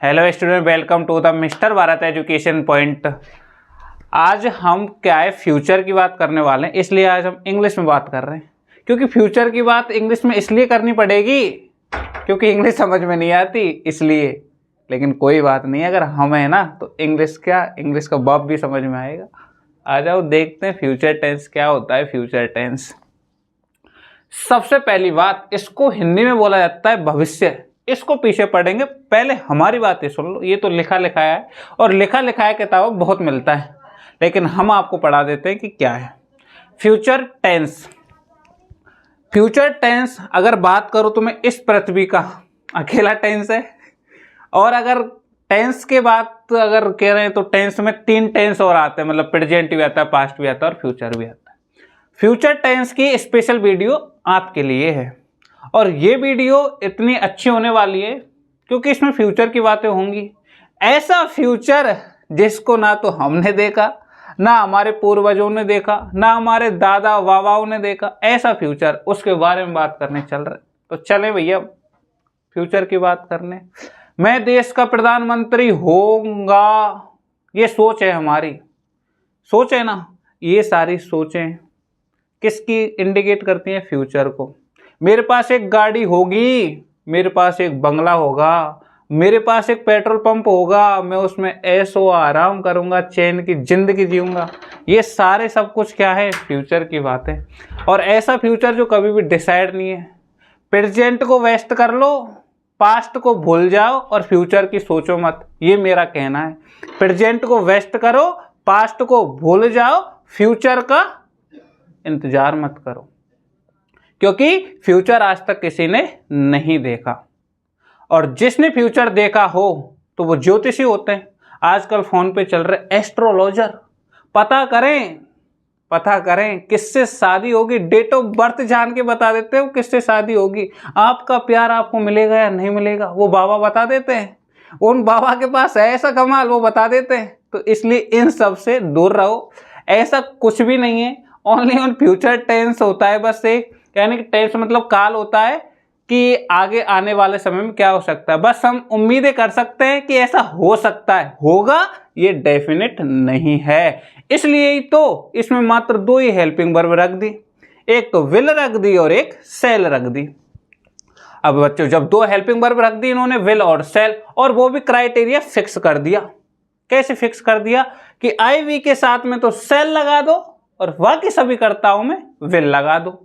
Hello student, welcome to the mister Bharat education point. आज हम क्या है फ्यूचर की बात करने वाले हैं, इसलिए आज हम इंग्लिश में बात कर रहे हैं। क्योंकि फ्यूचर की बात इंग्लिश में इसलिए करनी पड़ेगी क्योंकि इंग्लिश समझ में नहीं आती इसलिए। लेकिन कोई बात नहीं, अगर हम है ना तो इंग्लिश का बाप भी समझ में आएगा। आ जाओ देखते हैं फ्यूचर टेंस क्या होता है। फ्यूचर टेंस सबसे पहली बात, इसको हिंदी में बोला जाता है भविष्य। इसको पीछे पढ़ेंगे, पहले हमारी बात ये सुन लो। ये तो लिखा लिखाया है और लिखा लिखाया किताबों बहुत मिलता है, लेकिन हम आपको पढ़ा देते हैं कि क्या है फ्यूचर टेंस। फ्यूचर टेंस अगर बात करो तो मैं इस पृथ्वी का अकेला टेंस है। और अगर टेंस के बात अगर कह रहे हैं तो टेंस में 3 टेंस और आते हैं, मतलब प्रेजेंट भी आता है, पास्ट भी आता है और फ्यूचर भी आता है। फ्यूचर टेंस की स्पेशल वीडियो आपके लिए है और ये वीडियो इतनी अच्छी होने वाली है क्योंकि इसमें फ्यूचर की बातें होंगी। ऐसा फ्यूचर जिसको ना तो हमने देखा, ना हमारे पूर्वजों ने देखा, ना हमारे दादा बाबाओं ने देखा। ऐसा फ्यूचर, उसके बारे में बात करने चल रहे। तो चले भैया फ्यूचर की बात करने। मैं देश का प्रधानमंत्री होऊंगा, ये सोच है हमारी, सोच है ना। ये सारी सोचें किसकी इंडिकेट करती हैं? फ्यूचर को। मेरे पास एक गाड़ी होगी, मेरे पास एक बंगला होगा, मेरे पास एक पेट्रोल पंप होगा, मैं उसमें ऐशो आराम करूंगा, चैन की जिंदगी जीऊंगा। ये सारे सब कुछ क्या है? फ्यूचर की बात है। और ऐसा फ्यूचर जो कभी भी डिसाइड नहीं है। प्रेजेंट को वेस्ट कर लो, पास्ट को भूल जाओ और फ्यूचर की सोचो मत, ये मेरा कहना है। प्रेजेंट को वेस्ट करो, पास्ट को भूल जाओ, फ्यूचर का इंतजार मत करो, क्योंकि फ्यूचर आज तक किसी ने नहीं देखा। और जिसने फ्यूचर देखा हो तो वो ज्योतिषी होते हैं। आजकल फोन पे चल रहे एस्ट्रोलॉजर। पता करें किससे शादी होगी, डेट ऑफ बर्थ जान के बता देते हो किससे शादी होगी। आपका प्यार आपको मिलेगा या नहीं मिलेगा वो बाबा बता देते हैं। उन बाबा के पास है ऐसा कमाल, वो बता देते हैं। तो इसलिए इन सब से दूर रहो। ऐसा कुछ भी नहीं है, ओनली ऑन फ्यूचर टेंस होता है बस एक, यानी कि टेंस मतलब काल होता है कि आगे आने वाले समय में क्या हो सकता है। बस हम उम्मीदें कर सकते हैं कि ऐसा हो सकता है, होगा, ये डेफिनेट नहीं है। इसलिए ही तो इसमें मात्र 2 ही हेल्पिंग वर्ब रख दी, एक तो विल रख दी और एक सेल रख दी। अब बच्चों जब 2 हेल्पिंग वर्ब रख दी इन्होंने, विल और सेल, और वो भी क्राइटेरिया फिक्स कर दिया। कैसे फिक्स कर दिया कि आई वी के साथ में तो सेल लगा दो और बाकी सभी कर्ताओं में विल लगा दो।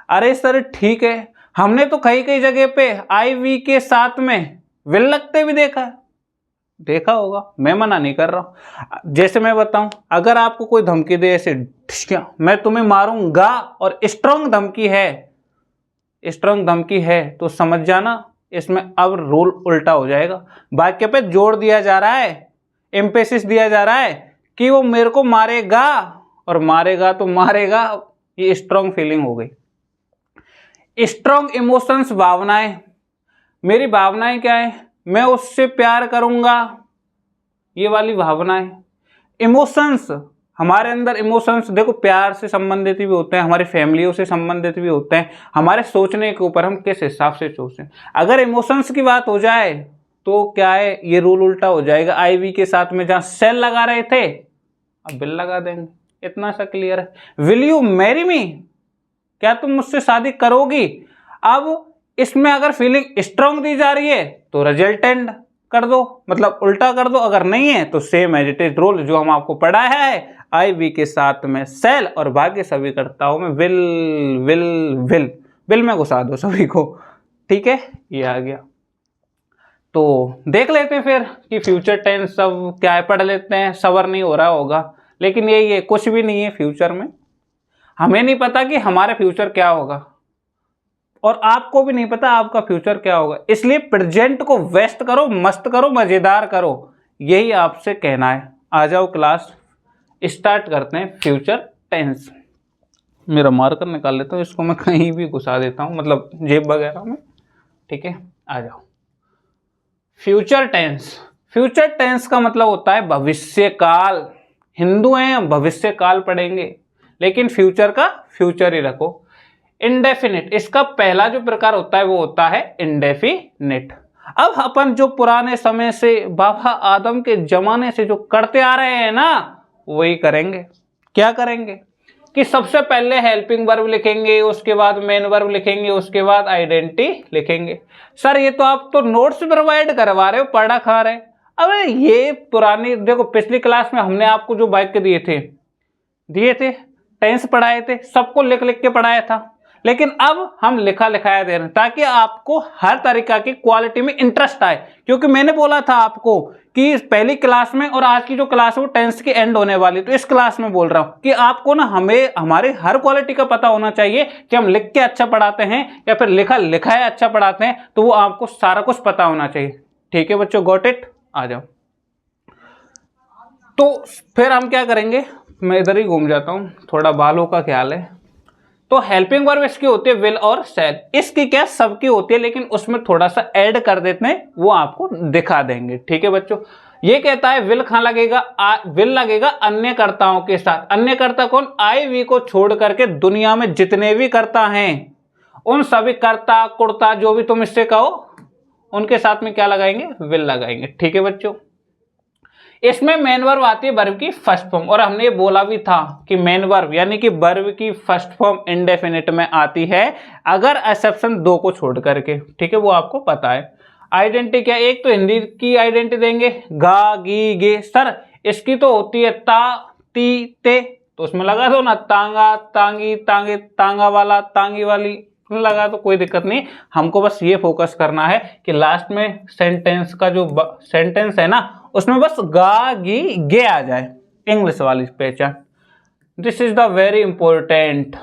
अरे सर ठीक है, हमने तो कई जगह पे आई वी के साथ में विल लगते भी देखा होगा, मैं मना नहीं कर रहा हूं। जैसे मैं बताऊं, अगर आपको कोई धमकी दे ऐसे मैं तुम्हें मारूंगा और स्ट्रांग धमकी है तो समझ जाना इसमें अब रूल उल्टा हो जाएगा। वाक्य पे जोर दिया जा रहा है, एम्फेसिस दिया जा रहा है कि वो मेरे को मारेगा, और मारेगा तो मारेगा। ये स्ट्रांग फीलिंग हो गई। स्ट्रांग इमोशंस, भावनाएं। मेरी भावनाएं क्या है? मैं उससे प्यार करूंगा, ये वाली भावनाएं। इमोशंस, हमारे अंदर इमोशंस देखो प्यार से संबंधित भी होते हैं, हमारी फैमिलियों से संबंधित भी होते हैं, हमारे सोचने के ऊपर हम किस हिसाब से सोचें। अगर इमोशंस की बात हो जाए तो क्या है, ये रूल उल्टा हो जाएगा। आई वी के साथ में जहां सेल लगा रहे थे अब विल लगा देंगे, इतना सा क्लियर है। विल यू मैरी मी, क्या तुम मुझसे शादी करोगी? अब इसमें अगर फीलिंग स्ट्रांग दी जा रही है तो रिजल्टेंट कर दो, मतलब उल्टा कर दो। अगर नहीं है तो same as it is rule जो हम आपको पढ़ाया है, आई वी के साथ में सेल और बाकी सभी कर्ताओं में विल विल विल विल में घुसा दो सभी को। ठीक है, ये आ गया। तो देख लेते हैं फिर कि फ्यूचर टेंस सब क्या है, पढ़ लेते हैं। सबर नहीं हो रहा होगा, लेकिन यही है, कुछ भी नहीं है फ्यूचर में। हमें नहीं पता कि हमारा फ्यूचर क्या होगा और आपको भी नहीं पता आपका फ्यूचर क्या होगा। इसलिए प्रेजेंट को वेस्ट करो, मस्त करो, मजेदार करो, यही आपसे कहना है। आ जाओ क्लास स्टार्ट करते हैं। फ्यूचर टेंस, मेरा मार्कर निकाल लेता हूँ, इसको मैं कहीं भी घुसा देता हूँ, मतलब जेब वगैरह में। ठीक है, आ जाओ। फ्यूचर टेंस, फ्यूचर टेंस का मतलब होता है भविष्य काल। हिंदू हैं, भविष्य काल पढ़ेंगे, लेकिन फ्यूचर का फ्यूचर ही रखो। इंडेफिनिट, इसका पहला जो प्रकार होता है वो होता है इंडेफिनिट। अब अपन जो पुराने समय से बाबा आदम के जमाने से जो करते आ रहे हैं ना, वही करेंगे। क्या करेंगे कि सबसे पहले हेल्पिंग वर्ब लिखेंगे, उसके बाद मेन वर्ब लिखेंगे, उसके बाद आइडेंटिटी लिखेंगे। सर ये तो आप तो नोट्स प्रोवाइड करवा रहे हो, पढ़ा खा रहे। अबे ये पुरानी देखो, पिछली क्लास में हमने आपको जो वाक्य दिए थे टेंस पढ़ाए थे, सबको लिख लिख के पढ़ाया था, लेकिन अब हम लिखा लिखाया दे रहे हैं ताकि आपको हर तरीका की क्वालिटी में इंटरेस्ट आए। क्योंकि मैंने बोला था आपको कि पहली क्लास में और आज की जो क्लास है वो टेंस की एंड होने वाली, तो इस क्लास में बोल रहा हूं कि आपको ना हमें हमारे हर क्वालिटी का पता होना चाहिए कि हम लिख के अच्छा पढ़ाते हैं या फिर लिखा लिखाया अच्छा पढ़ाते हैं, तो वो आपको सारा कुछ पता होना चाहिए। ठीक है बच्चों, गॉट इट? आ जाओ। तो फिर हम क्या करेंगे, मैं इधर ही घूम जाता हूं, थोड़ा बालों का ख्याल है। तो हेल्पिंग वर्ब इसकी होती है विल और शैल, इसकी क्या सबकी होती है, लेकिन उसमें थोड़ा सा ऐड कर देते हैं, वो आपको दिखा देंगे। ठीक है बच्चों, ये कहता है विल कहां लगेगा, विल लगेगा अन्य कर्ताओं के साथ। अन्य कर्ता कौन? आई वी को छोड़ करके दुनिया में जितने भी कर्ता हैं, उन सभी कर्ता कुर्ता जो भी तुम इससे कहो, उनके साथ में क्या लगाएंगे? विल लगाएंगे। ठीक है बच्चों, इसमें मेन वर्ब आती है वर्ब की फर्स्ट फॉर्म, और हमने ये बोला भी था कि मेन वर्ब यानी कि वर्ब की फर्स्ट फॉर्म इंडेफिनिट में आती है अगर एक्सेप्शन दो को छोड़ करके। ठीक है, वो आपको पता है। आइडेंटिटी क्या? एक तो हिंदी की आइडेंटिटी देंगे, गा गी गे। सर इसकी तो होती है ता ती ते, तो उसमें लगा दो ना तांगा तांगी तांगे, तांगा वाला तांगी वाली लगा, तो कोई दिक्कत नहीं। हमको बस ये फोकस करना है कि लास्ट में सेंटेंस का जो सेंटेंस है ना, उसमें बस गा गी गे आ जाए, इंग्लिश वाली पहचान। This is the very important,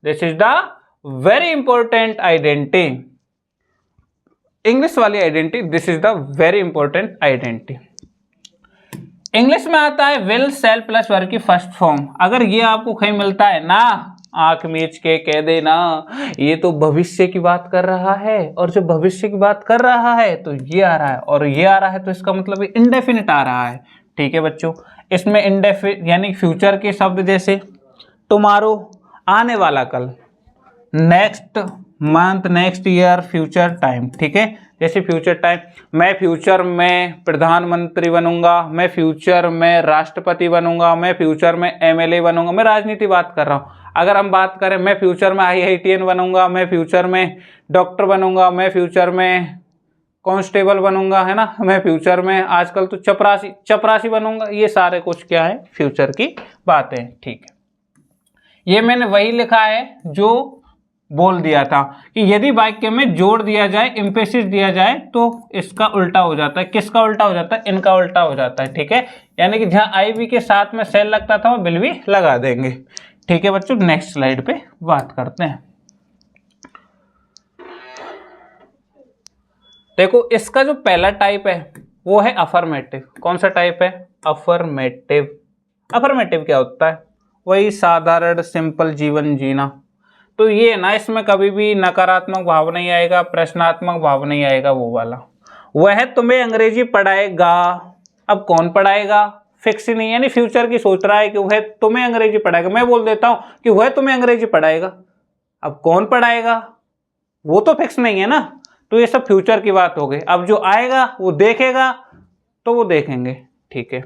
this is the very important identity, English वाली identity, this is the very important identity. English में आता है विल शैल प्लस वर्ब की फर्स्ट फॉर्म। अगर ये आपको कहीं मिलता है ना, आंख मीच के कह देना ये तो भविष्य की बात कर रहा है, और जो भविष्य की बात कर रहा है तो ये आ रहा है और ये आ रहा है, तो इसका मतलब इंडेफिनिट आ रहा है। ठीक है बच्चों, इसमें इंडेफिनिट यानी फ्यूचर के शब्द जैसे टुमारो आने वाला कल, next month, next year, future time. ठीक है, जैसे फ्यूचर टाइम, मैं फ्यूचर में प्रधानमंत्री बनूंगा, मैं फ्यूचर में राष्ट्रपति बनूंगा, मैं फ्यूचर में एमएलए बनूंगा, मैं राजनीति बात कर रहा हूं। अगर हम बात करें मैं फ्यूचर में IITN बनूंगा, मैं फ्यूचर में डॉक्टर बनूंगा, मैं फ्यूचर में कांस्टेबल बनूंगा, है ना, मैं फ्यूचर में आजकल तो चपरासी बनूंगा, ये सारे कुछ क्या है, फ्यूचर की बातें। ठीक है, ये मैंने वही लिखा है जो बोल दिया था कि यदि वाक्य में जोड़ दिया जाए, एम्फेसिस दिया जाए, तो इसका उल्टा हो जाता है। किसका उल्टा हो जाता है? इनका उल्टा हो जाता है। ठीक है, यानी कि जहां आई वी के साथ में सेल लगता था वो विल भी लगा देंगे। ठीक है बच्चों, नेक्स्ट स्लाइड पे बात करते हैं। देखो इसका जो पहला टाइप है वो है अफर्मेटिव। कौन सा टाइप है? अफर्मेटिव। अफर्मेटिव क्या होता है? वही साधारण सिंपल जीवन जीना। तो ये ना, इसमें कभी भी नकारात्मक भाव नहीं आएगा, प्रश्नात्मक भाव नहीं आएगा, वो वाला। वह तुम्हें अंग्रेजी पढ़ाएगा। अब कौन पढ़ाएगा? फिक्स ही नहीं, यानी फ्यूचर की सोच रहा है कि वह तुम्हें अंग्रेजी पढ़ाएगा। मैं बोल देता हूं कि वह तुम्हें अंग्रेजी पढ़ाएगा। अब कौन पढ़ाएगा वो तो फिक्स नहीं है ना, तो ये सब फ्यूचर की बात हो गई। अब जो आएगा वो देखेगा तो वो देखेंगे। ठीक है,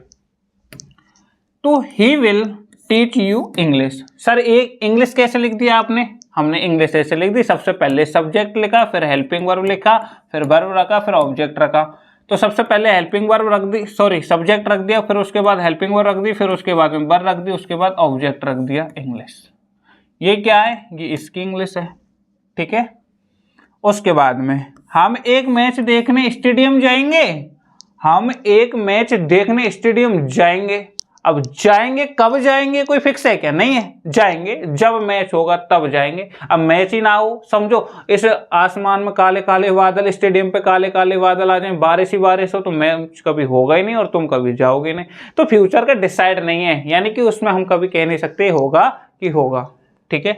तो he will teach you English. Sir एक इंग्लिश कैसे लिख दिया आपने? हमने इंग्लिश ऐसे लिख दी, सबसे पहले सब्जेक्ट लिखा, फिर हेल्पिंग वर्ब लिखा, फिर वर्ब रखा, फिर ऑब्जेक्ट रखा। तो सबसे पहले हेल्पिंग वर्ब रख दी, सॉरी सब्जेक्ट रख दिया, फिर उसके बाद हेल्पिंग वर्ब रख दी, फिर उसके बाद में वर्ब रख दी, उसके बाद ऑब्जेक्ट रख दिया इंग्लिश। ये क्या है? ये इसकी इंग्लिश है। ठीक है, उसके बाद में हम एक मैच देखने स्टेडियम जाएंगे। हम एक मैच देखने स्टेडियम जाएंगे। अब जाएंगे कब जाएंगे कोई फिक्स है क्या? नहीं है, जाएंगे जब मैच होगा तब जाएंगे। अब मैच ही ना हो, समझो इस आसमान में काले काले बादल, स्टेडियम पे काले काले बादल आ जाए, बारिश ही बारिश हो, तो मैच कभी होगा ही नहीं और तुम कभी जाओगे नहीं। तो फ्यूचर का डिसाइड नहीं है, यानी कि उसमें हम कभी कह नहीं सकते होगा कि होगा। ठीक है,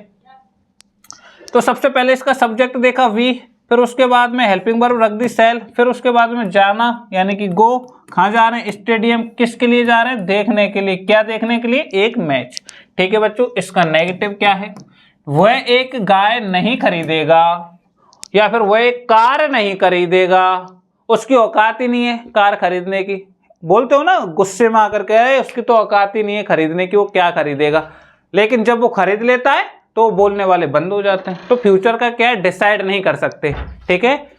तो सबसे पहले इसका सब्जेक्ट देखा वी, फिर उसके बाद में हेल्पिंग वर्ब रख दी सेल, फिर उसके बाद में जाना यानी कि गो। कहाँ जा रहे हैं? स्टेडियम। किसके लिए जा रहे हैं? देखने के लिए। क्या देखने के लिए? एक मैच। ठीक है बच्चों, इसका नेगेटिव क्या है? वह एक गाय नहीं खरीदेगा, या फिर वह एक कार नहीं खरीदेगा, उसकी औकात ही नहीं है कार खरीदने की। बोलते हो ना गुस्से में आकर के, उसकी तो औकात ही नहीं है खरीदने की, वो क्या खरीदेगा। लेकिन जब वो खरीद लेता है तो बोलने वाले बंद हो जाते हैं। तो फ्यूचर का क्या है, डिसाइड नहीं कर सकते। ठीक है,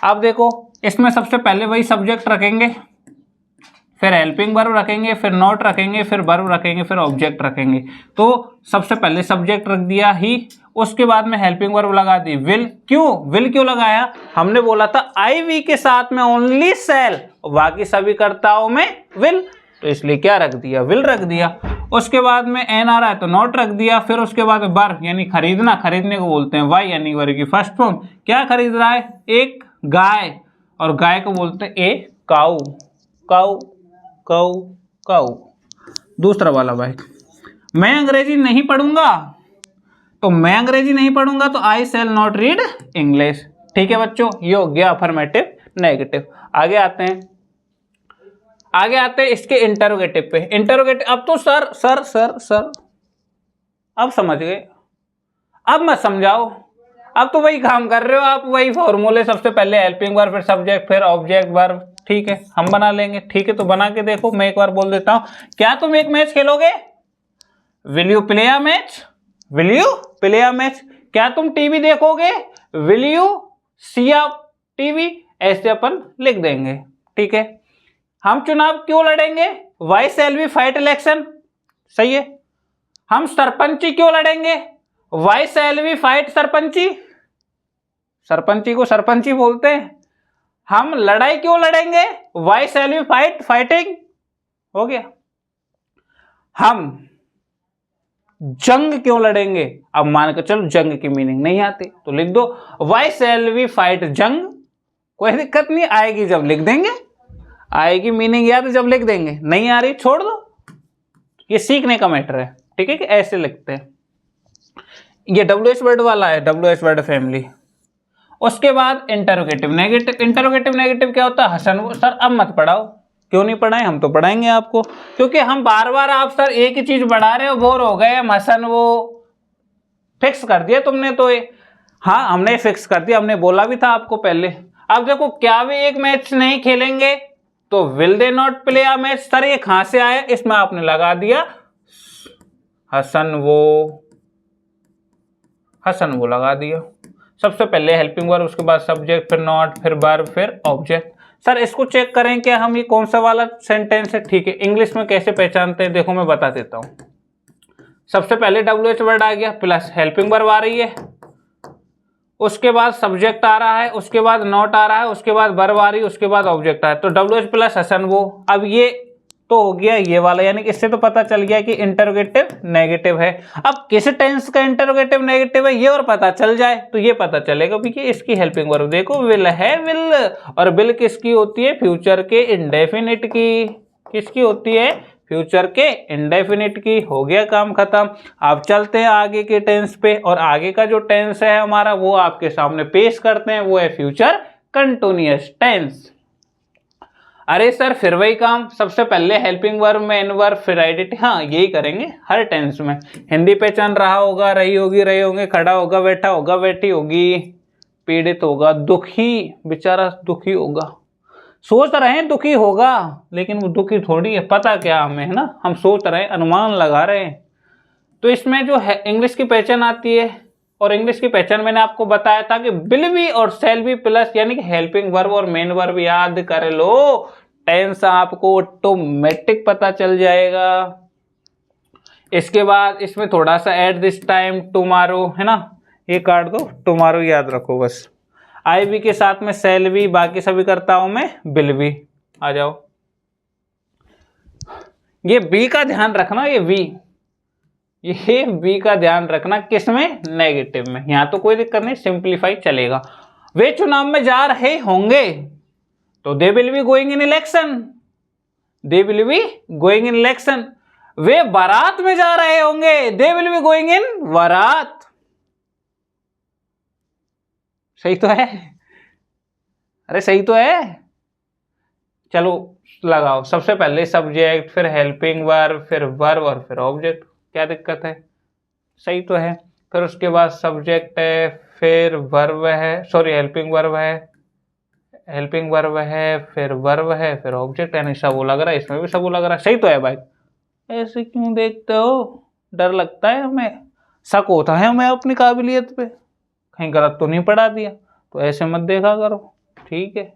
अब देखो इसमें सबसे पहले वही सब्जेक्ट रखेंगे, फिर हेल्पिंग वर्ब रखेंगे, फिर नॉट रखेंगे, फिर वर्ब रखेंगे, फिर ऑब्जेक्ट रखेंगे। तो सबसे पहले सब्जेक्ट रख दिया ही, उसके बाद में हेल्पिंग वर्ब लगा दी विल। विल क्यों लगाया, हमने बोला था आई वी के साथ में ओनली सेल, बाकी सभी कर्ताओं में विल, तो इसलिए क्या रख दिया, विल रख दिया। उसके बाद में एन आ रहा है तो नॉट रख दिया। फिर उसके बाद वर्ब यानी खरीदना, खरीदने को बोलते हैं वाई यानी वर्ब की फर्स्ट फॉर्म। क्या खरीद रहा है, एक गाय, और गाय को बोलते हैं ए काऊ, काऊ काऊ काऊ। दूसरा वाला भाई, मैं अंग्रेजी नहीं पढ़ूंगा, तो मैं अंग्रेजी नहीं पढ़ूंगा तो I shall not read English. ठीक है बच्चों, ये हो गया अफर्मेटिव नेगेटिव। आगे आते हैं इसके इंटरोगेटिव पे। इंटरोगेटिव, अब तो सर सर सर सर अब समझ गए, अब मत समझाओ, अब तो वही काम कर रहे हो आप, वही फॉर्मूले, सबसे पहले हेल्पिंग वर्ब, फिर सब्जेक्ट, फिर ऑब्जेक्ट वर्ब। ठीक है, हम बना लेंगे। ठीक है, तो बना के देखो, मैं एक बार बोल देता हूं। क्या तुम एक मैच खेलोगे, will you play a match, will you play a match. क्या तुम टीवी देखोगे, will you see a TV. ऐसे अपन लिख देंगे। ठीक है, हम चुनाव क्यों लड़ेंगे, why shall we fight election, सही है। हम सरपंची क्यों लड़ेंगे, वाई शैल वी फाइट सरपंची, सरपंची को सरपंची बोलते हैं। हम लड़ाई क्यों लड़ेंगे, why shall we fight fighting, हो गया। हम जंग क्यों लड़ेंगे, अब मान के चलो जंग की मीनिंग नहीं आती तो लिख दो वाई शैल वी फाइट जंग, कोई दिक्कत नहीं, आएगी जब लिख देंगे, आएगी मीनिंग याद जब लिख देंगे, नहीं आ रही छोड़ दो, ये सीखने का मैटर है। ठीक है, कि ऐसे लिखते हैं। ये WH वर्ड वाला है, WH वर्ड फैमिली। उसके बाद इंटरोगेटिव नेगेटिव। इंटरोगेटिव नेगेटिव क्या होता है, हसन वो। सर अब मत पढ़ाओ, क्यों नहीं पढ़ाएं, हम तो पढ़ाएंगे आपको, क्योंकि हम बार बार आप सर एक ही चीज बढ़ा रहे हो, बोर हो गए हम। हसन वो फिक्स कर दिया तुमने तो ये, हाँ हमने फिक्स कर दिया, हमने बोला भी था आपको पहले। अब देखो, क्या वे एक मैच नहीं खेलेंगे, तो will they not play a match. Sir ये कहां से आया, इसमें आपने लगा दिया हसन वो लगा दिया। सबसे पहले हेल्पिंग वर्ब, उसके बाद सब्जेक्ट, फिर नॉट, फिर वर्ब, फिर ऑब्जेक्ट। सर इसको चेक करें कि हम ये कौन सा वाला सेंटेंस है। ठीक है, इंग्लिश में कैसे पहचानते हैं, देखो मैं बता देता हूं। सबसे पहले WH वर्ड आ गया, प्लस हेल्पिंग वर्ब आ रही है, उसके बाद सब्जेक्ट आ रहा है, उसके बाद नॉट आ रहा है, उसके बाद वर्ब आ रही है, उसके बाद ऑब्जेक्ट आ रहा है, तो WH प्लस हसन वो। अब ये तो हो गया ये वाला, यानी कि इससे तो पता चल गया कि इंटरोगेटिव नेगेटिव है। अब किस टेंस का इंटरोगेटिव नेगेटिव है ये और पता चल जाए तो ये पता चलेगा भी कि इसकी हेल्पिंग वर्ब देखो विल है, विल, और विल किसकी होती है, फ्यूचर के इंडेफिनिट की। किसकी होती है, फ्यूचर के इंडेफिनिट की। हो गया काम खत्म। अब चलते हैं आगे के टेंस पे, और आगे का जो टेंस है हमारा वो आपके सामने पेश करते हैं, वो है फ्यूचर कंटिन्यूअस टेंस। अरे सर फिर वही काम, सबसे पहले हेल्पिंग वर्ब, मेन वर्ब, फिर आइडेंटिटी। हाँ यही करेंगे हर टेंस में। हिंदी पहचान रहा होगा, रही होगी, रहे होंगे, खड़ा होगा, बैठा होगा, बैठी होगी, पीड़ित होगा, दुखी, बेचारा दुखी होगा। सोच रहे हैं दुखी होगा, लेकिन वो दुखी थोड़ी है, पता क्या हमें, है ना, हम सोच रहे हैं, अनुमान लगा रहे हैं। तो इसमें जो है इंग्लिश की पहचान आती है, और इंग्लिश की पहचान मैंने आपको बताया था कि विल बी और शैल बी प्लस यानी कि हेल्पिंग वर्ब और मेन वर्ब याद कर लो, टेंस आपको ऑटोमेटिक पता चल जाएगा। इसके बाद इसमें थोड़ा सा एट दिस टाइम, टुमारो, है ना, ये काट दो, टुमारो याद रखो बस। आई बी के साथ में शैल बी, बाकी सभी कर्ताओं में विल बी। आ जाओ, ये बी का ध्यान रखना, ये बी का ध्यान रखना, किसमें, नेगेटिव में। यहां तो कोई दिक्कत नहीं, सिंप्लीफाई चलेगा। वे चुनाव में जा रहे होंगे, तो they will be going in election, they will be going in election. वे बारात में जा रहे होंगे, they will be going in baraat. सही तो है, अरे सही तो है। चलो लगाओ, सबसे पहले सब्जेक्ट, फिर हेल्पिंग वर्ब, फिर वर्ब, और फिर ऑब्जेक्ट। क्या दिक्कत है, सही तो है। फिर उसके बाद सब्जेक्ट है, फिर वर्ब है, सॉरी हेल्पिंग वर्ब है, हेल्पिंग वर्ब है, फिर वर्ब है, फिर ऑब्जेक्ट, यानी सबो लग रहा है, इसमें भी सबो लग रहा है। सही तो है भाई? ऐसे क्यों देखते हो? डर लगता है हमें, शक होता है हमें अपनी काबिलियत पे, कहीं गलत तो नहीं पढ़ा दिया। तो ऐसे मत देखा करो, ठीक है।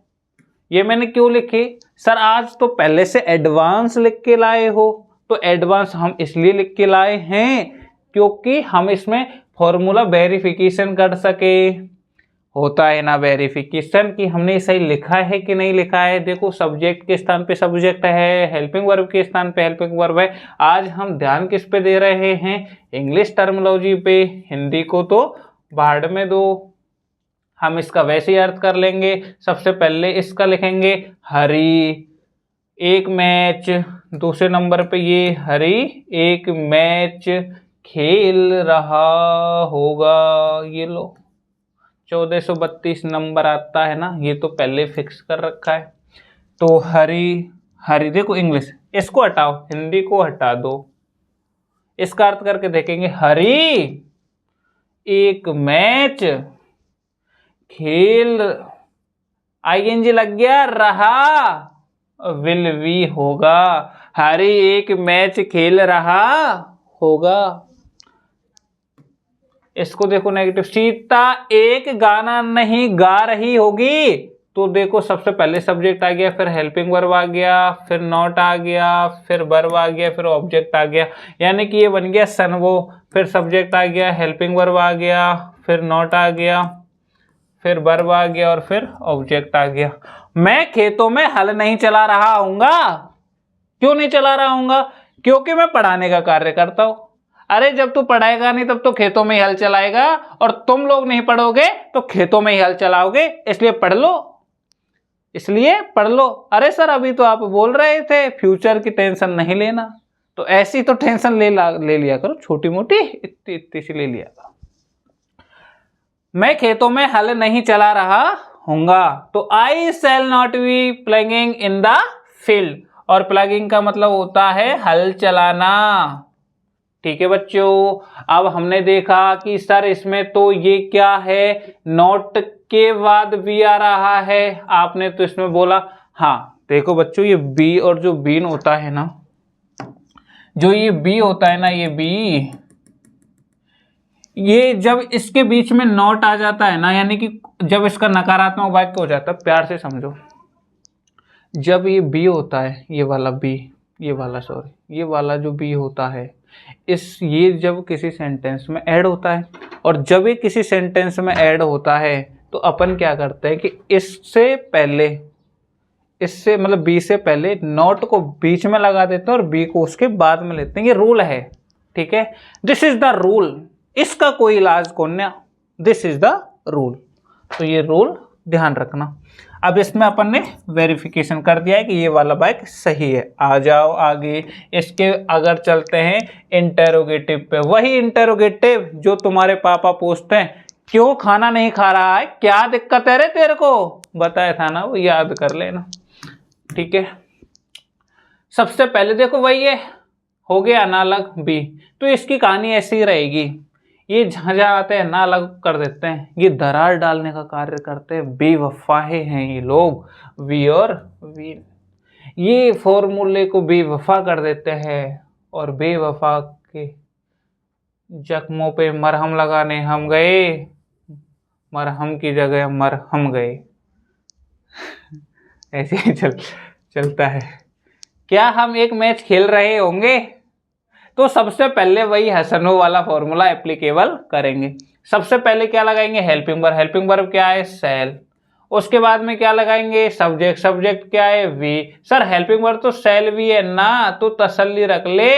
ये मैंने क्यों लिखी? सर आज तो पहले से एडवांस लिख के लाए हो, तो एडवांस हम इसलिए लिख के लाए हैं क्योंकि हम इसमें फॉर्मूला वेरिफिकेशन कर सके। होता है ना वेरिफिकेशन कि हमने सही लिखा है कि नहीं लिखा है। देखो सब्जेक्ट के स्थान पे सब्जेक्ट है, हेल्पिंग वर्ब के स्थान पे हेल्पिंग वर्ब है। आज हम ध्यान किस पे दे रहे हैं? इंग्लिश टर्मिनोलॉजी पे। हिंदी को तो भाड़ में दो, हम इसका वैसे ही अर्थ कर लेंगे। सबसे पहले इसका लिखेंगे हरी एक मैच, दूसरे नंबर पे ये हरी एक मैच खेल रहा होगा। ये लो 1432 नंबर आता है ना, ये तो पहले फिक्स कर रखा है। तो हरी, हरी देखो इंग्लिश, इसको हटाओ, हिंदी को हटा दो, इसका अर्थ करके देखेंगे हरी एक मैच खेल, आईएनजी लग गया, रहा विल वी होगा, हरी एक मैच खेल रहा होगा। इसको देखो नेगेटिव, सीता एक गाना नहीं गा रही होगी। तो देखो सबसे पहले सब्जेक्ट आ गया, फिर हेल्पिंग वर्ब आ गया, फिर नॉट आ गया, फिर वर्ब आ गया, फिर ऑब्जेक्ट आ गया, यानी कि ये बन गया सनवो। फिर सब्जेक्ट आ गया, हेल्पिंग वर्ब आ गया, फिर नॉट आ गया, फिर वर्ब आ गया और फिर ऑब्जेक्ट आ गया। मैं खेतों में हल नहीं चला रहा हूँगा। क्यों नहीं चला रहा हूँगा? क्योंकि मैं पढ़ाने का कार्य करता हूँ। अरे जब तू पढ़ाएगा नहीं तब तो खेतों में ही हल चलाएगा, और तुम लोग नहीं पढ़ोगे तो खेतों में ही हल चलाओगे, इसलिए पढ़ लो, इसलिए पढ़ लो। अरे सर अभी तो आप बोल रहे थे फ्यूचर की टेंशन नहीं लेना, तो ऐसी तो टेंशन ले लिया करो, छोटी मोटी इतनी इतनी सी ले लिया करो। मैं खेतों में हल नहीं चला रहा हूँगा, तो I shall not be plugging in the field, और प्लगिंग का मतलब होता है हल चलाना। ठीक है बच्चों, अब हमने देखा कि सर इसमें तो ये क्या है, नॉट के बाद बी आ रहा है। आपने तो इसमें बोला, हाँ देखो बच्चों ये बी और जो बीन होता है ना, जो ये बी होता है ना, ये बी, ये जब इसके बीच में नॉट आ जाता है ना, यानी कि जब इसका नकारात्मक वाक्य हो जाता है, प्यार से समझो, जब ये बी होता है, ये वाला बी, ये वाला सॉरी, ये वाला जो बी होता है, ये जब किसी सेंटेंस में ऐड होता है, और जब ये किसी सेंटेंस में ऐड होता है तो अपन क्या करते हैं कि इससे पहले, इससे मतलब बी से पहले नॉट को बीच में लगा देते हैं और बी को उसके बाद में लेते हैं। ये रूल है, ठीक है, दिस इज द रूल, इसका कोई इलाज कौन, दिस इज द रूल। तो ये रूल ध्यान रखना। अब इसमें अपन ने वेरिफिकेशन कर दिया है कि ये वाला वाक्य सही है। आ जाओ आगे, इसके अगर चलते हैं इंटेरोगेटिव पे, वही इंटेरोगेटिव जो तुम्हारे पापा पूछते हैं, क्यों खाना नहीं खा रहा है, क्या दिक्कत है रे तेरे को, बताया था ना, वो याद कर लेना, ठीक है। सबसे पहले देखो वही है, हो गया अनालग बी, तो इसकी कहानी ऐसी ही रहेगी, ये जहाँ जहाँ आते हैं ना अलग कर देते हैं, ये दरार डालने का कार्य करते हैं, बेवफाहे हैं ये लोग, वी और वी, ये फॉर्मूले को बेवफा कर देते हैं, और बेवफा के जख्मों पे मरहम लगाने हम गए, मरहम की जगह मरहम गए। ऐसे ही चलता है। क्या हम एक मैच खेल रहे होंगे? तो सबसे पहले वही हसनो वाला फॉर्मूला एप्लीकेबल करेंगे। सबसे पहले क्या लगाएंगे, हेल्पिंग वर्ब, हेल्पिंग वर्ब क्या है, शैल। उसके बाद में क्या लगाएंगे, सब्जेक्ट, सब्जेक्ट क्या है, वी। सर हेल्पिंग वर्ब तो शैल भी है ना, तो तसल्ली रख ले,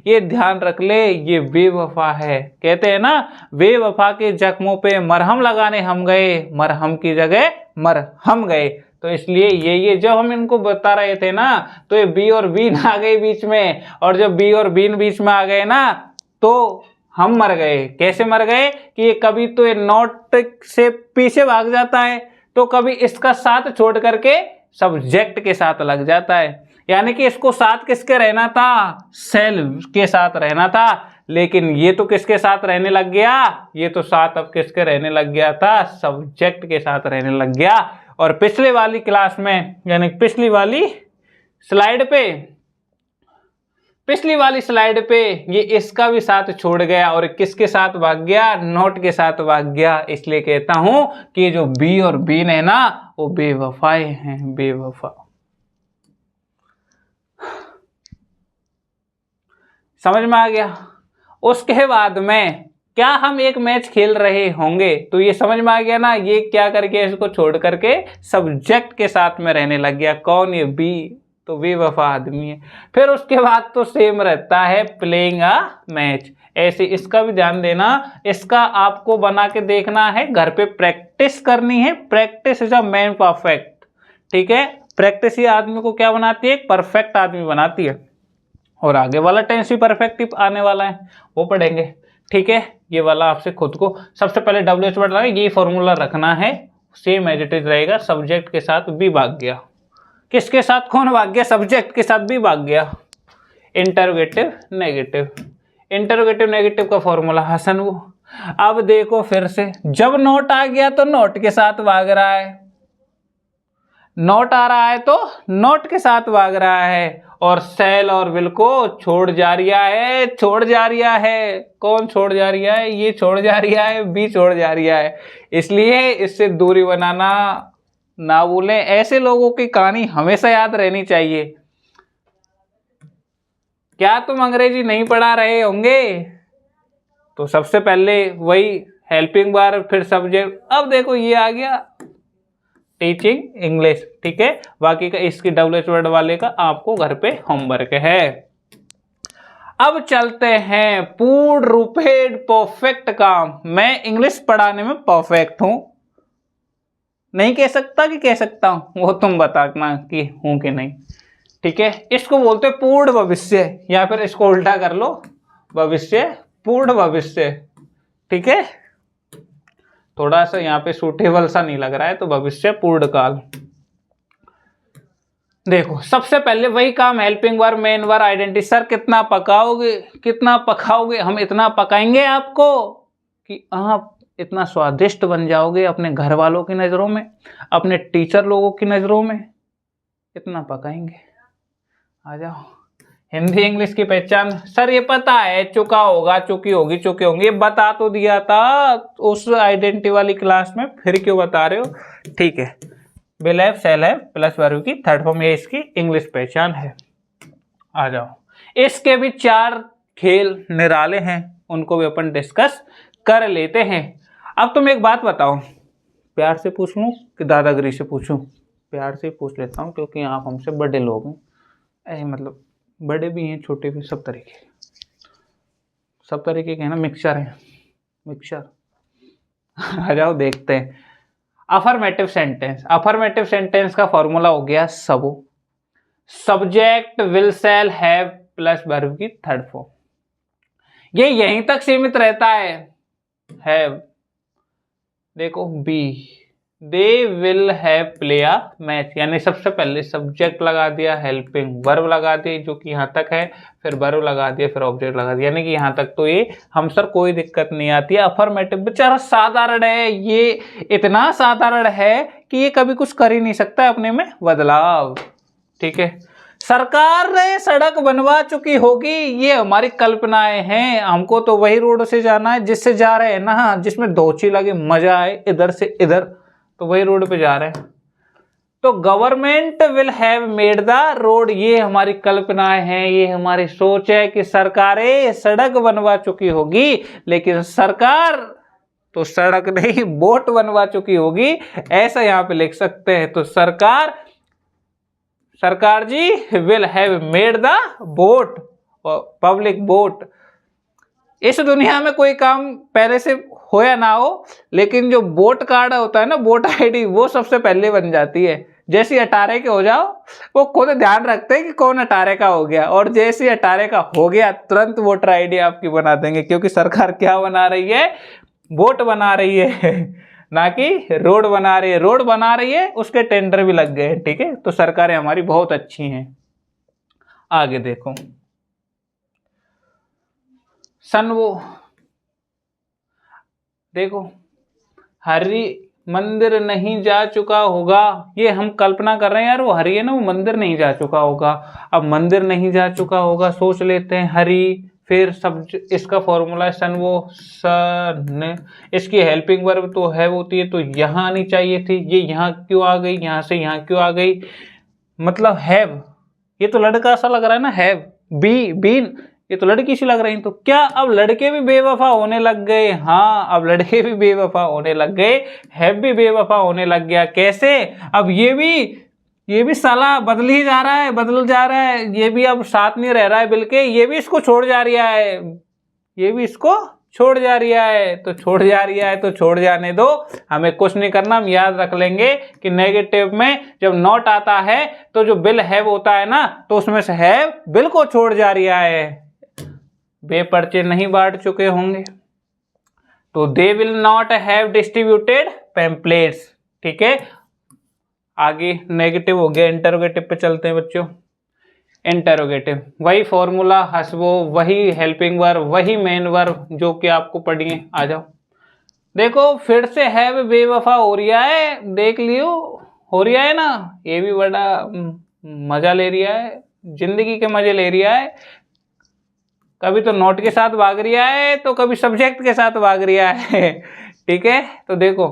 ये ध्यान रख ले, ये बेवफा है। कहते हैं ना, बेवफा के जख्मों पे मरहम लगाने हम गए, मरहम की जगह मरहम गए। तो इसलिए ये जब हम इनको बता रहे थे ना, तो ये बी और बीन आ गए बीच में, और जब बी और बीन बीच में आ गए ना, तो हम मर गए। कैसे मर गए कि ये कभी तो ये नॉट से पीछे भाग जाता है, तो कभी इसका साथ छोड़ करके सब्जेक्ट के साथ लग जाता है। यानी कि इसको साथ किसके रहना था, सेल के साथ रहना था, लेकिन ये तो किसके साथ रहने लग गया, ये तो साथ अब किसके रहने लग गया था, सब्जेक्ट के साथ रहने लग गया। और पिछले वाली क्लास में यानी पिछली वाली स्लाइड पे ये इसका भी साथ छोड़ गया और किसके साथ भाग गया, नॉट के साथ भाग गया। इसलिए कहता हूं कि जो बी और बीन है ना वो बेवफाए हैं, बेवफा। समझ में आ गया। उसके बाद में क्या हम एक मैच खेल रहे होंगे तो ये समझ में आ गया ना, ये क्या करके इसको छोड़ करके सब्जेक्ट के साथ में रहने लग गया। कौन, ये बी, तो बेवफा आदमी है। फिर उसके बाद तो सेम रहता है प्लेइंग अ मैच। ऐसे इसका भी ध्यान देना, इसका आपको बना के देखना है, घर पे प्रैक्टिस करनी है। Practice is a man perfect, ठीक है। प्रैक्टिस ही आदमी को क्या बनाती है, एक परफेक्ट आदमी बनाती है। और आगे वाला टेंस भी परफेक्ट आने वाला है, वो पढ़ेंगे, ठीक है। ये वाला आपसे खुद को सबसे पहले WH वर्ड लगा, ये फॉर्मूला रखना है, सेम एज इट इज रहेगा। सब्जेक्ट के साथ भी भाग गया, किसके साथ, कौन भाग गया, सब्जेक्ट के साथ भी भाग गया। इंटरोगेटिव नेगेटिव, इंटरोगेटिव नेगेटिव का फॉर्मूला हसन वो। अब देखो फिर से, जब नोट आ गया तो नोट के साथ भाग रहा है, नोट आ रहा है तो नोट के साथ भाग रहा है, और सेल और विल को छोड़ जा रहा है, छोड़ जा रहा है। कौन छोड़ जा रहा है, ये छोड़ जा रहा है, बी छोड़ जा रहा है। इसलिए इससे दूरी बनाना ना भूलें। ऐसे लोगों की कहानी हमेशा याद रहनी चाहिए। क्या तुम अंग्रेजी नहीं पढ़ा रहे होंगे, तो सबसे पहले वही हेल्पिंग वर्ब, फिर सब्जेक्ट। अब देखो ये आ गया टीचिंग इंग्लिश, ठीक है। बाकी का इसकी WH वर्ड वाले का आपको घर पे होमवर्क है। अब चलते हैं पूर्ण रूपेण परफेक्ट काम। मैं इंग्लिश पढ़ाने में परफेक्ट हूं, नहीं कह सकता कि कह सकता हूं, वो तुम बताना कि हूं कि नहीं, ठीक है। इसको बोलते हैं पूर्ण भविष्य, या फिर इसको उल्टा कर लो, भविष्य, पूर्ण भविष्य, ठीक है। थोड़ा सा यहाँ पे सूटेबल सा नहीं लग रहा है, तो भविष्य पूर्ण काल। देखो सबसे पहले वही काम, helping verb, main verb, identity. Sir कितना पकाओगे, कितना पकाओगे, हम इतना पकाएंगे आपको कि आप इतना स्वादिष्ट बन जाओगे अपने घर वालों की नजरों में, अपने टीचर लोगों की नजरों में, इतना पकाएंगे। आ जाओ। हिंदी इंग्लिश की पहचान, सर ये पता है, चुका होगा, चुकी होगी, चुके होंगे, ये बता तो दिया था उस आइडेंटिटी वाली क्लास में, फिर क्यों बता रहे हो, ठीक है। Will have, shell have plus verb की थर्ड फॉर्म, ये इसकी इंग्लिश पहचान है। आ जाओ। इसके भी 4 खेल निराले हैं, उनको भी अपन डिस्कस कर लेते हैं। अब तुम एक बात बताओ, प्यार से पूछ लूं कि दादागिरी से पूछूं? प्यार से पूछ लेता हूं, क्योंकि आप हमसे बड़े लोग हैं, मतलब बड़े भी हैं, छोटे भी, सब तरीके के हैं ना, मिक्सचर है, मिक्सचर। आ जाओ देखते हैं। अफर्मेटिव सेंटेंस, अफर्मेटिव सेंटेंस का फॉर्मूला हो गया सबो, subject will shall have plus verb की थर्ड फॉर्म। ये यहीं तक सीमित रहता है, हैव। देखो बी, they will have play a match, यानी सबसे पहले सब्जेक्ट लगा दिया, हेल्पिंग वर्ब लगा दी जो कि यहाँ तक है, फिर वर्ब लगा दिया, फिर ऑब्जेक्ट लगा दिया, यानी कि यहाँ तक तो ये हम सर कोई दिक्कत नहीं आती है। अफर्मेटिव बेचारा साधारण है, ये इतना साधारण है कि ये कभी कुछ कर ही नहीं सकता अपने में बदलाव, ठीक है। सरकार ने सड़क बनवा चुकी होगी, ये हमारी कल्पनाएं हैं, हमको तो वही रोड से जाना है जिससे जा रहे हैं ना, जिसमें धोची लगे, मजा आए इधर से इधर, तो वही रोड पे जा रहे हैं। तो government will have made the road, ये हमारी कल्पनाएं हैं, ये हमारी सोच है कि सरकारें सड़क बनवा चुकी होगी, लेकिन सरकार तो सड़क नहीं बोट बनवा चुकी होगी, ऐसा यहां पे लिख सकते हैं। तो sarkar ji will have made the vote, public vote. इस दुनिया में कोई काम पहले से हो या ना हो, लेकिन जो वोट कार्ड होता है ना, वोट आईडी, वो सबसे पहले बन जाती है। जैसे 18 के हो जाओ, वो खुद ध्यान रखते हैं कि कौन 18 का हो गया, और जैसे 18 का हो गया तुरंत वोटर आईडी आपकी बना देंगे, क्योंकि सरकार क्या बना रही है, वोट बना रही है, ना कि रोड बना रही है। रोड बना रही है, उसके टेंडर भी लग गए, ठीक है। तो सरकारें हमारी बहुत अच्छी हैं। आगे देखो, सन वो देखो, हरी मंदिर नहीं जा चुका होगा, ये हम कल्पना कर रहे हैं यार, वो हरि है ना, वो मंदिर नहीं जा चुका होगा। अब मंदिर नहीं जा चुका होगा, सोच लेते हैं हरि, फिर सब इसका फॉर्मूला सन, वो सन, इसकी हेल्पिंग वर्ब तो है होती है, तो यहाँ आनी चाहिए थी, ये यहाँ क्यों आ गई, यहाँ से यहाँ क्यों आ गई, मतलब हैव, ये तो लड़का सा लग रहा है ना, हैव, बी, बीन, ये तो लड़की सी लग रही है। तो क्या अब लड़के भी बेवफा होने लग गए? हाँ, अब लड़के भी बेवफा होने लग गए, हैव भी बेवफा होने लग गया। कैसे? अब ये भी साला बदल ही जा रहा है, बदल जा रहा है, ये भी अब साथ नहीं रह रहा है बिल्कुल, ये भी इसको छोड़ जा रहा है, ये भी इसको छोड़ जा रहा है, तो छोड़ जा रहा है तो छोड़ जाने दो, हमें कुछ नहीं करना। हम याद रख लेंगे कि नेगेटिव में जब नॉट आता है तो जो विल हैव होता है ना, तो उसमें से हैव विल को छोड़ जा रहा है। वे पर्चे नहीं बांट चुके होंगे, तो they will not have distributed pamphlets. ठीक है, आगे नेगेटिव हो गया, इंटरोगेटिव पे चलते हैं बच्चों। इंटरोगेटिव वही फॉर्मूला, हसबो, वही हेल्पिंग वर्ब, वही मेन वर्ब जो कि आपको पढ़िए। आ जाओ, देखो फिर से हैव बेवफा हो रहा है, देख लियो, हो रहा है ना, ये भी बड़ा मजा ले रहा है, जिंदगी के मजे ले रहा है, कभी तो नोट के साथ भाग रहा है, तो कभी सब्जेक्ट के साथ भाग रहा है। ठीक है, तो देखो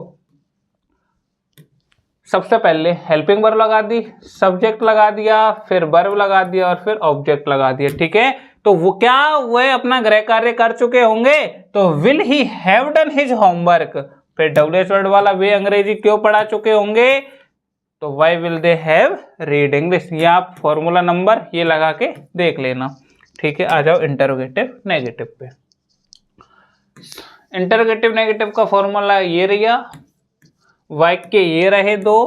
सबसे पहले हेल्पिंग वर्ब लगा दी, सब्जेक्ट लगा दिया, फिर वर्ब लगा दिया, और फिर ऑब्जेक्ट लगा दिया। ठीक है, तो वो क्या, वह अपना गृह कार्य कर चुके होंगे, तो will he have done his homework. फिर WH वर्ड वाला वे अंग्रेजी क्यों पढ़ा चुके होंगे, तो why will they have read English. ये आप फॉर्मूला नंबर ये लगा के देख लेना। ठीक है, आ जाओ इंटरोगेटिव नेगेटिव पे। इंटरोगेटिव नेगेटिव का फॉर्मूला ये रहा, वाक्य ये रहे दो।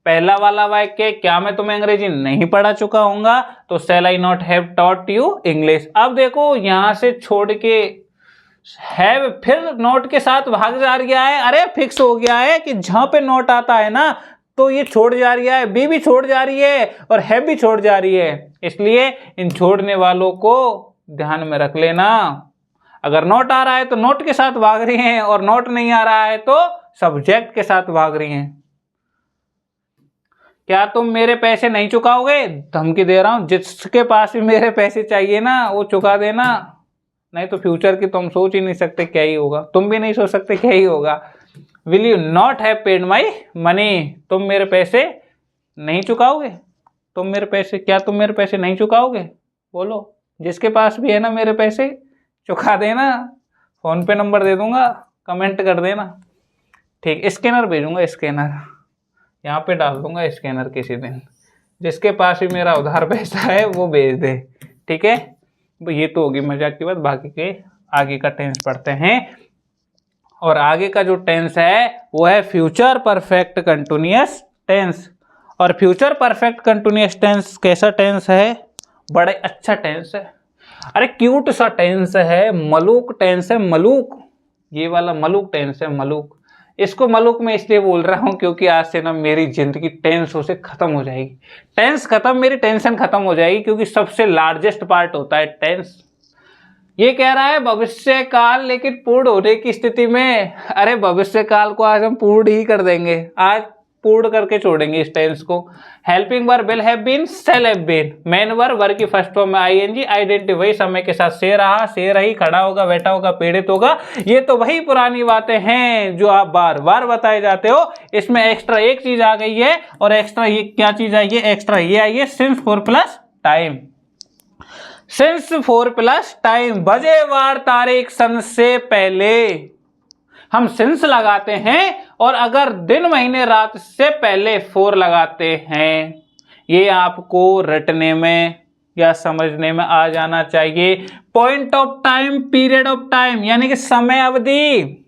पहला वाला वाक्य, क्या मैं तुम्हें अंग्रेजी नहीं पढ़ा चुका हूँगा, तो shall I not have taught you English. अब देखो यहां से छोड़ के हैव फिर नोट के साथ भाग जा रहा है। अरे फिक्स हो गया है कि जहां पे नोट आता है ना, तो ये छोड़ जा रहा है, बी भी छोड़ जा रही है और हैव भी छोड़ जा रही है, इसलिए इन छोड़ने वालों को ध्यान में रख लेना। अगर नोट आ रहा है तो नोट के साथ भाग रही हैं, और नोट नहीं आ रहा है तो सब्जेक्ट के साथ भाग रही हैं। क्या तुम मेरे पैसे नहीं चुकाओगे? धमकी दे रहा हूं, जिसके पास भी मेरे पैसे चाहिए ना, वो चुका देना, नहीं तो फ्यूचर की तुम सोच ही नहीं सकते क्या ही होगा, तुम भी नहीं सोच सकते क्या ही होगा। Will you not have paid my money, तुम मेरे पैसे नहीं चुकाओगे, तुम मेरे पैसे, क्या तुम मेरे पैसे नहीं चुकाओगे? बोलो, जिसके पास भी है ना मेरे पैसे चुका देना, फोन पे नंबर दे दूंगा, कमेंट कर देना। ठीक, स्कैनर भेजूंगा, स्कैनर यहाँ पे डाल दूंगा, स्कैनर किसी दिन, जिसके पास भी मेरा उधार पैसा है वो भेज दे। ठीक है, ये तो होगी मजाक की बात, बाकी के आगे का टेंस पढ़ते हैं। और आगे का जो टेंस है वो है फ्यूचर परफेक्ट कंटिन्यूअस टेंस। और फ्यूचर परफेक्ट कंटिन्यूअस टेंस कैसा टेंस है? बड़े अच्छा टेंस है, अरे क्यूट सा टेंस है, मलूक टेंस है, मलूक, ये वाला मलूक टेंस है, मलूक। इसको मलूक में इसलिए बोल रहा हूँ क्योंकि आज से ना मेरी जिंदगी टेंसों से खत्म हो जाएगी, टेंस खत्म, मेरी टेंशन खत्म हो जाएगी, क्योंकि सबसे लार्जेस्ट पार्ट होता है टेंस। ये कह रहा है भविष्य काल, लेकिन पूर्ण होने की स्थिति में, अरे भविष्य काल को आज हम पूर्ण ही कर देंगे, आज पूर्ण करके छोड़ेंगे इस टेंस को। Helping verb will have been, shall have been, main verb verb की फर्स्ट फॉर्म में आईएनजी, आइडेंटिटी वही समय के साथ से रहा, से रही, खड़ा होगा, बैठा होगा, पीड़ित होगा, ये तो वही पुरानी बातें हैं जो आप बार बार बताए जाते हो। इसमें एक्स्ट्रा एक चीज आ गई है, और एक्स्ट्रा ये क्या चीज आई है? एक्स्ट्रा ये आई है, since 4 plus time, since 4 plus time, बजे वार तारीख सन से पहले हम सिंस लगाते हैं, और अगर दिन महीने रात से पहले 4 लगाते हैं। ये आपको रटने में या समझने में आ जाना चाहिए। Point of time, period of time यानी कि समय अवधि,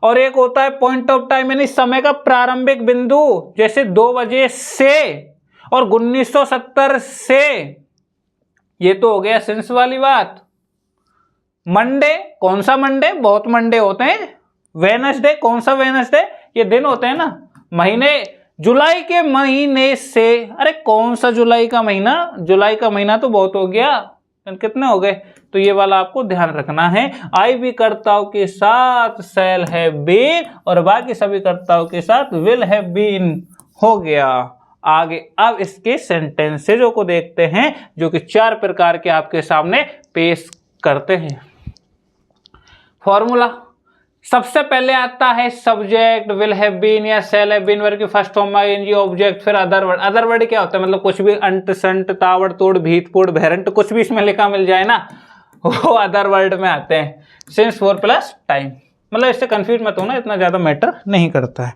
और एक होता है पॉइंट ऑफ टाइम यानी समय का प्रारंभिक बिंदु, जैसे 2 बजे से और 1970 से, ये तो हो गया सिंस वाली बात। मंडे, कौन सा मंडे? बहुत मंडे होते हैं। वेडनेसडे, कौन सा वेडनेसडे? ये दिन होते हैं ना। महीने, जुलाई के महीने से, अरे कौन सा जुलाई का महीना? जुलाई का महीना तो बहुत हो गया, कितने हो गए? तो ये वाला आपको ध्यान रखना है। आई भी कर्ताओं के साथ शैल हैव बीन और बाकी सभी कर्ताओं के साथ विल हैव बीन हो गया। आगे अब इसके सेंटेंसेजों को देखते हैं जो कि 4 प्रकार के आपके सामने पेश करते हैं। फॉर्मूला सबसे पहले आता है सब्जेक्ट विल हैव बीन या शैल हैव बीन वर्ब की फर्स्ट फॉर्म में ing ऑब्जेक्ट, फिर अदर वर्ड। अदर वर्ड क्या होता है? मतलब कुछ भी अंट संट तावड़ तोड़ भीत पोड़ भैरंट कुछ भी इसमें लिखा मिल जाए ना, वो अदर वर्ड में आते हैं। सिंस फॉर प्लस टाइम, मतलब इससे कंफ्यूज मत होना, इतना ज्यादा मैटर नहीं करता है।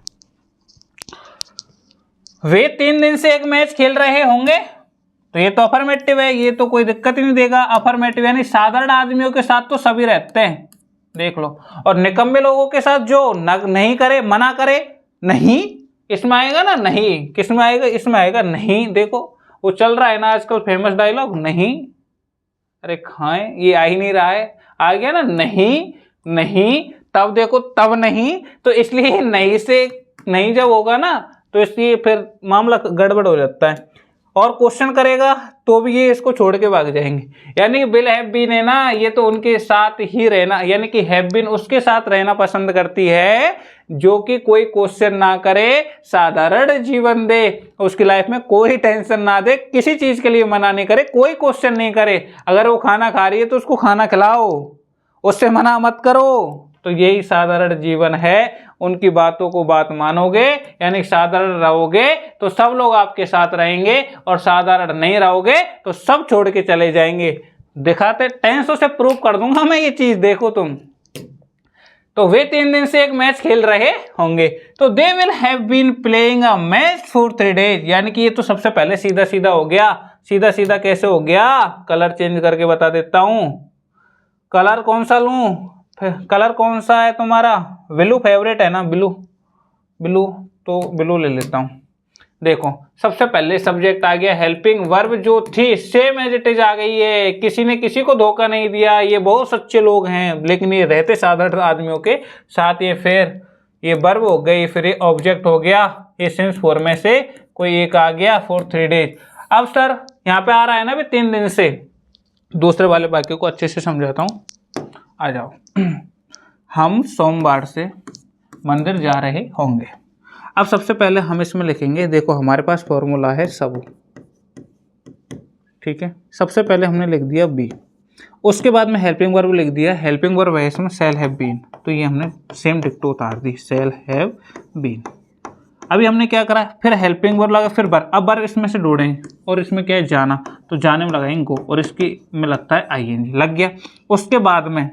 वे 3 दिन से एक मैच खेल रहे होंगे, तो ये तो अफर्मेटिव है, ये तो कोई दिक्कत ही नहीं देगा। अफर्मेटिव यानी साधारण आदमियों के साथ तो सभी रहते हैं, देख लो। और निकम्मे लोगों के साथ जो नहीं करे, मना करे, नहीं, इसमें आएगा ना नहीं, किस में आएगा? इसमें आएगा नहीं। देखो वो चल रहा है ना आजकल फेमस डायलॉग, नहीं, अरे खाएं, ये आ ही नहीं रहा है, आ गया ना नहीं। नहीं तब देखो तब नहीं, तो इसलिए नहीं से नहीं जब होगा ना तो इसलिए फिर मामला गड़बड़ हो जाता है। और क्वेश्चन करेगा तो भी ये इसको छोड़ के भाग जाएंगे। यानी विल हैव बीन है ना, ये तो उनके साथ ही रहना, यानी कि हैव बीन उसके साथ रहना पसंद करती है जो कि कोई क्वेश्चन ना करे, साधारण जीवन दे, उसकी लाइफ में कोई टेंशन ना दे, किसी चीज के लिए मना नहीं करे, कोई क्वेश्चन नहीं करे। अगर वो खाना खा रही है तो उसको खाना खिलाओ, उससे मना मत करो। तो यही साधारण जीवन है। उनकी बातों को बात मानोगे यानी साधारण रहोगे तो सब लोग आपके साथ रहेंगे, और साधारण नहीं रहोगे तो सब छोड़ के चले जाएंगे। दिखाते टेंसों से प्रूव कर दूंगा मैं ये चीज, देखो तुम। तो वे 3 दिन से एक मैच खेल रहे होंगे, तो they will have been playing a match for 3 days, यानी कि ये तो सबसे पहले सीधा सीधा हो गया। सीधा सीधा कैसे हो गया? कलर चेंज करके बता देता हूं। कलर कौन सा लूं? कलर कौन सा है तुम्हारा? ब्लू फेवरेट है ना, ब्लू। ब्लू तो ब्लू ले लेता हूँ। देखो सबसे पहले सब्जेक्ट आ गया, हेल्पिंग वर्ब जो थी सेम एज इट इज आ गई है। किसी ने किसी को धोखा नहीं दिया, ये बहुत सच्चे लोग हैं, लेकिन ये रहते साधारण आदमियों के साथ। ये फिर ये वर्ब हो गई, फिर ये ऑब्जेक्ट हो गया, ये सिंस फॉर में से कोई एक आ गया फॉर 3 days। अब सर यहाँ पे आ रहा है ना भी 3 दिन से, दूसरे वाले वाक्य को अच्छे से समझाता हूँ, आ जाओ। हम सोमवार से मंदिर जा रहे होंगे। अब सबसे पहले हम इसमें लिखेंगे, देखो हमारे पास फॉर्मूला है सब, ठीक है। सबसे पहले हमने लिख दिया बी, उसके बाद में हेल्पिंग वर्ब लिख दिया। हेल्पिंग वर्ब है इसमें शैल हैव बीन, तो ये हमने सेम डिक्टो उतार दी, शैल हैव बीन। अभी हमने क्या करा, फिर हेल्पिंग वर्ब लगा, फिर वर्ब। अब वर्ब इसमें से ढूंढेंगे, और इसमें क्या है जाना, तो जाने में लगाएंगे गो, और इसकी में लगता है आईएनजी, लग गया। उसके बाद में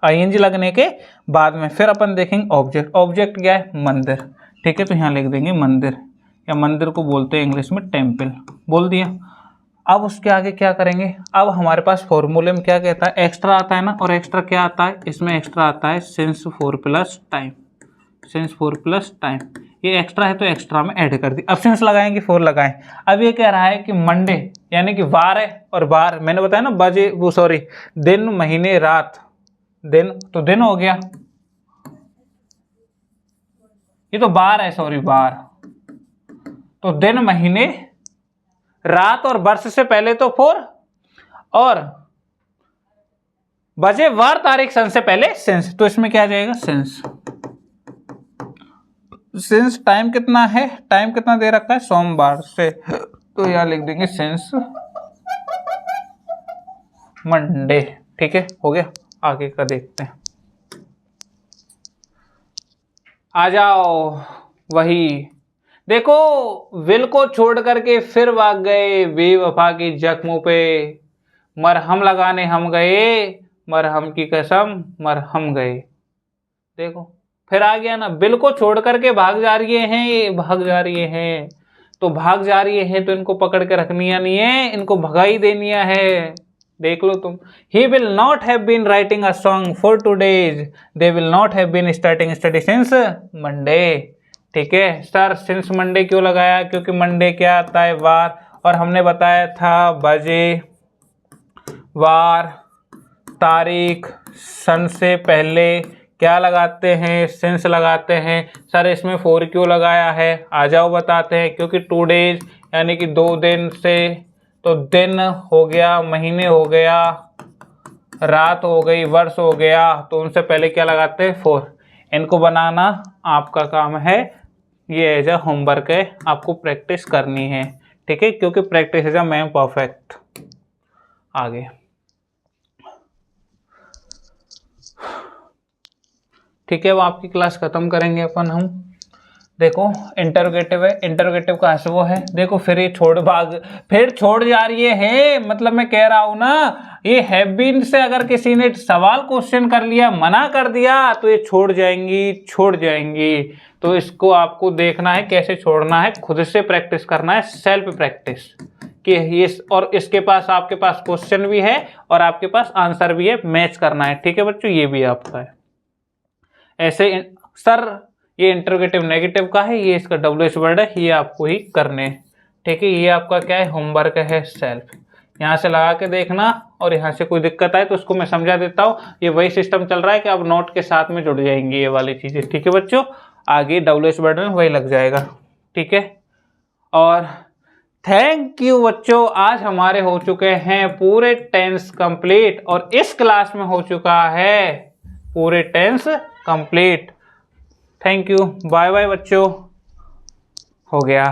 आईएनजी लगने के बाद में फिर अपन देखेंगे ऑब्जेक्ट। ऑब्जेक्ट क्या है? मंदिर, ठीक है। तो यहाँ लिख देंगे मंदिर, या मंदिर को बोलते हैं इंग्लिश में टेम्पल, बोल दिया। अब उसके आगे क्या करेंगे? अब हमारे पास फॉर्मूले में क्या कहता है, एक्स्ट्रा आता है ना, और एक्स्ट्रा क्या आता है इसमें? एक्स्ट्रा आता है since for plus time. Since for plus time, ये एक्स्ट्रा है तो एक्स्ट्रा में ऐड कर दी। अब सिंस लगाएंगे, फॉर लगाएं। अब ये कह रहा है कि मंडे यानी कि वार है, और बार मैंने बताया ना बजे, वो सॉरी दिन महीने रात, दिन तो दिन हो गया, ये तो बार है, सॉरी बार, तो दिन महीने रात, और वर्ष से पहले तो फॉर, और बजे वार तारीख सन से पहले सिंस, तो इसमें क्या आ जाएगा? सिंस। सिंस टाइम कितना है? टाइम कितना दे रखा है? सोमवार से, तो यहां लिख देंगे सिंस मंडे, ठीक है, हो गया। आगे का देखते हैं, आ जाओ। वही देखो, विल को छोड़ करके फिर भाग गए बेवफा की जख्मों पे, मरहम लगाने हम गए, मरहम की कसम मरहम गए। देखो फिर आ गया ना, विल को छोड़ करके भाग जा रही हैं, ये भाग जा रही हैं, तो भाग जा रही हैं तो इनको पकड़ के रखनी नहीं है, इनको भगाई देनी है। देख लो तुम, he will not have been writing a song for 2 days, they will not have been starting study since Monday, ठीक है। सर सिंस मंडे क्यों लगाया? क्योंकि मंडे क्या आता है? वार, और हमने बताया था बजे वार तारीख सन से पहले क्या लगाते हैं? सिंस लगाते हैं। सर इसमें 4 क्यों लगाया है? आ जाओ बताते हैं। क्योंकि 2 days यानी कि 2 दिन से तो दिन हो गया, महीने हो गया, रात हो गई, वर्ष हो गया, तो उनसे पहले क्या लगाते हैं? 4। इनको बनाना आपका काम है, ये एज अ होमवर्क है, आपको प्रैक्टिस करनी है, ठीक है, क्योंकि practice is a man perfect. आगे ठीक है, वो आपकी क्लास खत्म करेंगे अपन हम। देखो इंटरोगेटिव है, इंटरोगेटिव का है वो है, देखो फिर ये फिर छोड़ जा रही है, मतलब मैं कह रहा हूं ना, ये हैव बीन से अगर किसी ने सवाल क्वेश्चन कर लिया, मना कर दिया, तो ये छोड़ जाएंगी। तो इसको आपको देखना है कैसे छोड़ना है, खुद से प्रैक्टिस करना है, सेल्फ प्रैक्टिस कि ये, और इसके पास आपके पास क्वेश्चन भी है और आपके पास आंसर भी है, मैच करना है, ठीक है बच्चों, ये भी आपका है। ऐसे सर ये इंटरोगेटिव नेगेटिव का है, ये इसका WH वर्ड है, ये आपको ही करने, ठीक है, ये आपका क्या है? होमवर्क है सेल्फ। यहाँ से लगा के देखना, और यहाँ से कोई दिक्कत आए तो उसको मैं समझा देता हूँ। ये वही सिस्टम चल रहा है कि अब नोट के साथ में जुड़ जाएंगी ये वाली चीज़ें, ठीक है बच्चों, आगे WH वर्ड में वही लग जाएगा, ठीक है। और थैंक यू बच्चों, आज हमारे हो चुके हैं पूरे टेंस कंप्लीट, और इस क्लास में हो चुका है पूरे tense complete. Thank you, bye bye बच्चों, हो गया।